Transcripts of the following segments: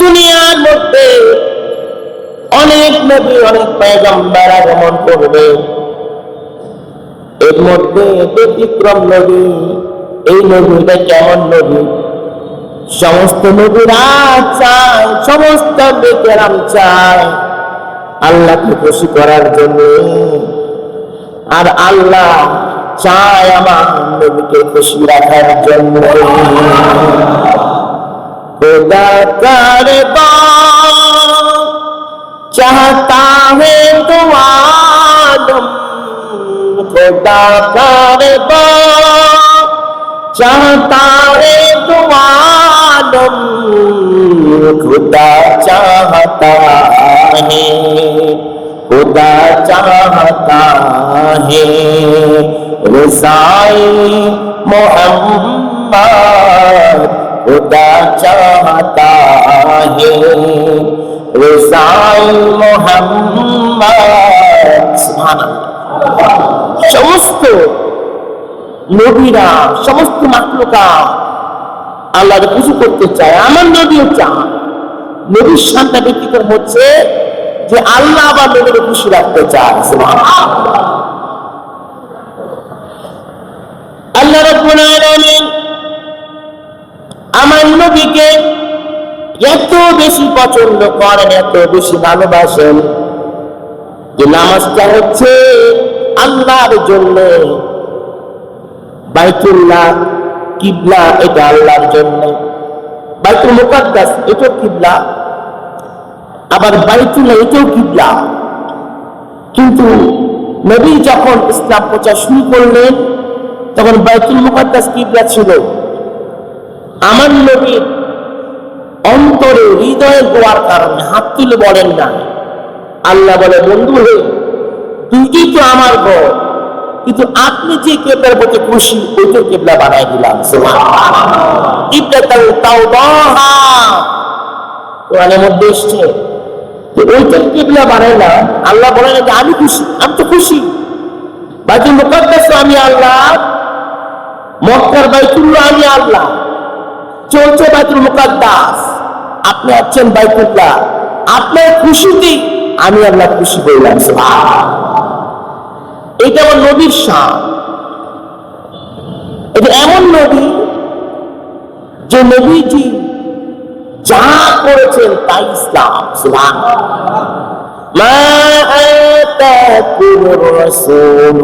দুনিয়ার মধ্যে অনেক নবী অনেক পয়গম্বর আগমন করবে, এর মধ্যে ব্যতিক্রম নবী। এই নবীটা কেমন নবী? সমস্ত নবীরা চায়, সমস্ত বেকেরাম চায় আল্লাহকে খুশি করার জন্য, আর আল্লাহ চায় আমার নবীকে খুশি রাখার জন্য। खुदा करता चाहता है तो आदम, खुदा करता चाहता है तो आदम, खुदा चाहता है, खुदा चाहता है रज़ाए मोहम्मद, खुदा चाहता है रज़ाए मोहम्मद। सुबहानाल्लाह। সমস্ত নবীরা, সমস্ত মাখলুকাত আল্লাহকে খুশি করতে চায়, আমার নবীও চায়। নবীর শানটা ব্যতিক্রম হচ্ছে যে আল্লাহ আবার নবীকে খুশি রাখতে চায়। সুবহানাল্লাহ। আল্লাহ রাব্বুল আলামিন আমার নবীকে এত বেশি পছন্দ করেন, এত বেশি ভালোবাসেন যে নামাজটা হচ্ছে আল্লাহর জন্য, বাইতুল্লাহ কিবলা এটা আল্লাহর জন্য, বাইতুল মুকাদ্দাস এটাও কিবলা, আবার বাইতুল্লাহ এটাও কিবলা। কিন্তু নবী যখন ইসলাম প্রচার শুরু করলেন তখন বাইতুল মুকাদ্দাস কিবলা ছিল। আমার নবীর অন্তরে হৃদয়ে দোয়ার কারণে হাত তুলে বলেন না, আল্লাহ বলে বন্ধু হে দুইটি তো আমার ঘর, কিন্তু আপনি যে কেবলার প্রতি খুশি ওইটা কেবলা বানাই দিলাম। কোরআনের মধ্যে এসছে ওইটা কেবলা বানাইলাম, আল্লাহ বলেন যে আমি খুশি, আমি তো খুশি। বাইতুল মুকাদ্দাস আমি আল্লাহ, মক্কার বাইতুল্লাহ আমি আল্লাহ, চলছে বাইতুল মুকাদ্দাস, আপনি আছেন বাইতুল্লাহ, আপনার খুশিতে আমি আল্লাহ খুশি হইলাম। এটা আমার নবীর শান। এটা এমন নবী যে নবীজি যা করেছেন তাই ইসলাম। সুবহানাল্লাহ। মা আতাকুমুর রাসূল,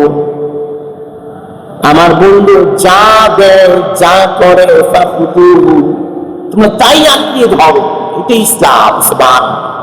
আমার বন্ধু যা দেয় যা করে তোমরা তাই আঁকড়িয়ে ধরো, এটা ইসলাম। সুবহানাল্লাহ।